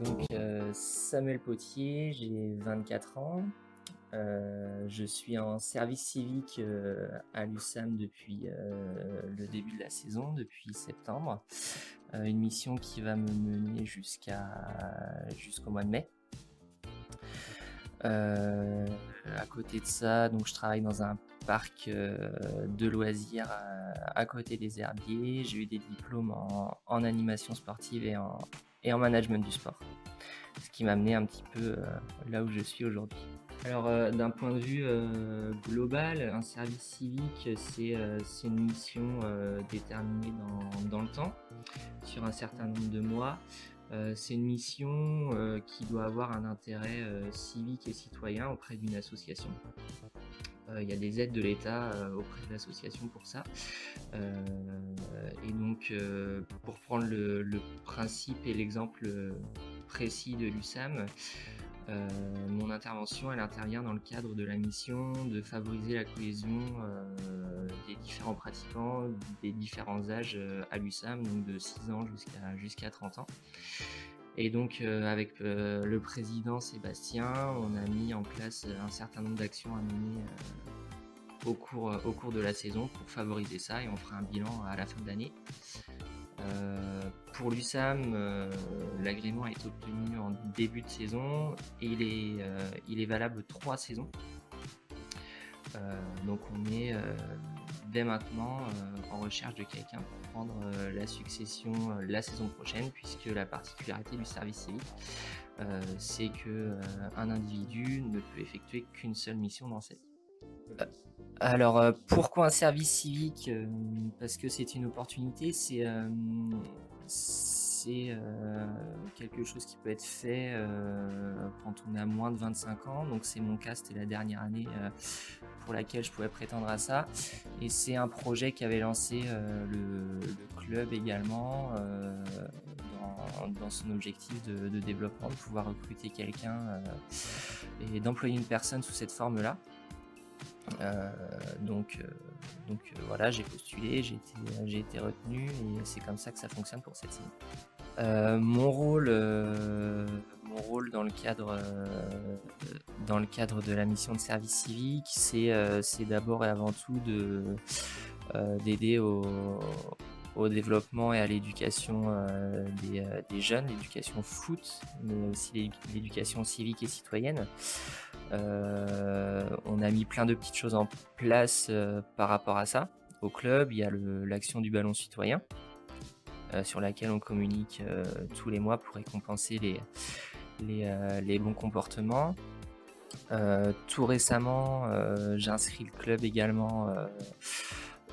Donc Samuel Potier, j'ai 24 ans. Je suis en service civique à l'USAM depuis le début de la saison, depuis septembre. Une mission qui va me mener jusqu'au mois de mai. À côté de ça, donc je travaille dans un parc de loisirs à côté des Herbiers. J'ai eu des diplômes en animation sportive et en management du sport, ce qui m'a amené un petit peu là où je suis aujourd'hui. Alors d'un point de vue global, un service civique, c'est une mission déterminée dans le temps, sur un certain nombre de mois. C'est une mission qui doit avoir un intérêt civique et citoyen auprès d'une association. Il y a des aides de l'État auprès de l'association pour ça. Et donc, pour prendre le principe et l'exemple précis de l'USAM, mon intervention, elle intervient dans le cadre de la mission de favoriser la cohésion des différents pratiquants, des différents âges à l'USAM, donc de 6 ans jusqu'à 30 ans. Et donc avec le président Sébastien, on a mis en place un certain nombre d'actions à mener au cours de la saison pour favoriser ça, et on fera un bilan à la fin de l'année. Pour l'USAM, l'agrément est obtenu en début de saison et il est valable 3 saisons. Donc on est dès maintenant en recherche de quelqu'un pour prendre la succession la saison prochaine, puisque la particularité du service civique, c'est qu'un individu ne peut effectuer qu'une seule mission dans sa vie. Alors, pourquoi un service civique? Parce que c'est une opportunité, c'est quelque chose qui peut être fait quand on a moins de 25 ans. Donc c'est mon cas, c'était la dernière année pour laquelle je pouvais prétendre à ça. Et c'est un projet qu'avait lancé le club également dans son objectif de développement, de pouvoir recruter quelqu'un et d'employer une personne sous cette forme-là. Donc voilà, j'ai postulé, j'ai été retenu, et c'est comme ça que ça fonctionne pour cette saison. Mon rôle dans le cadre de la mission de service civique, c'est d'abord et avant tout d'aider au développement et à l'éducation des jeunes, l'éducation foot, mais aussi l'éducation civique et citoyenne. On a mis plein de petites choses en place par rapport à ça. Au club, il y a l'action du ballon citoyen, sur laquelle on communique tous les mois pour récompenser les bons comportements. Tout récemment, j'ai inscrit le club également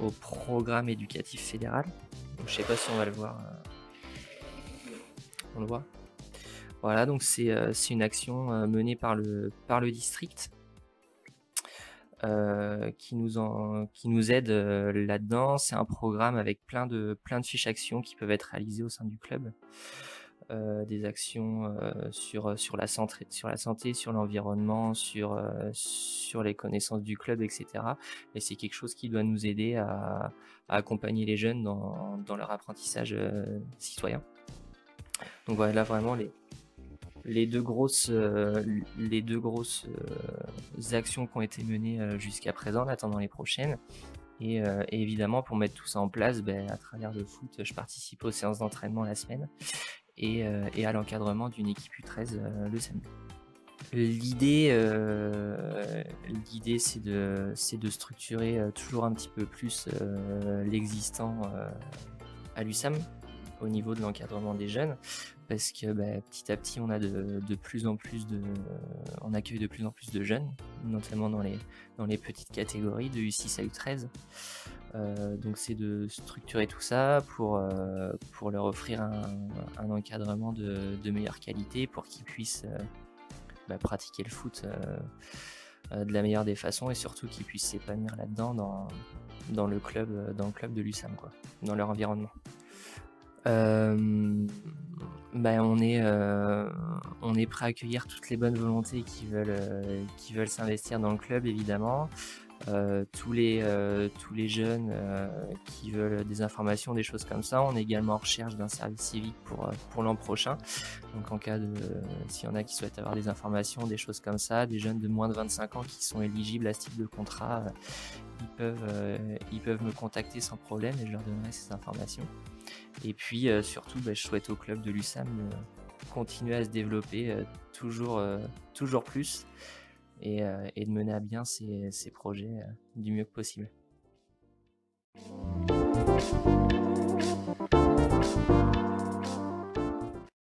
au programme éducatif fédéral. Donc, je ne sais pas si on va le voir. On le voit. Voilà, donc c'est une action menée par le district qui nous aide là-dedans. C'est un programme avec plein de fiches actions qui peuvent être réalisées au sein du club. Des actions sur la santé, sur l'environnement, sur les connaissances du club, etc. Et c'est quelque chose qui doit nous aider à accompagner les jeunes dans leur apprentissage citoyen. Donc voilà, vraiment les deux grosses actions qui ont été menées jusqu'à présent, en attendant les prochaines. Et évidemment, pour mettre tout ça en place, à travers le foot, je participe aux séances d'entraînement la semaine et à l'encadrement d'une équipe U13 le samedi. L'idée, c'est de structurer toujours un petit peu plus l'existant à l'USAM au niveau de l'encadrement des jeunes, parce que petit à petit on a on accueille de plus en plus de jeunes, notamment dans les petites catégories de U6 à U13. Donc c'est de structurer tout ça pour leur offrir un encadrement de meilleure qualité, pour qu'ils puissent pratiquer le foot de la meilleure des façons, et surtout qu'ils puissent s'épanouir là-dedans dans le club de l'USAM, quoi, dans leur environnement. On est prêt à accueillir toutes les bonnes volontés qui veulent s'investir dans le club, évidemment. Tous les jeunes qui veulent des informations, des choses comme ça. On est également en recherche d'un service civique pour l'an prochain. Donc en cas de, s'il y en a qui souhaitent avoir des informations, des choses comme ça, des jeunes de moins de 25 ans qui sont éligibles à ce type de contrat, ils peuvent me contacter sans problème et je leur donnerai ces informations. Et puis surtout, je souhaite au club de l'USAM de continuer à se développer toujours plus et de mener à bien ces projets du mieux que possible.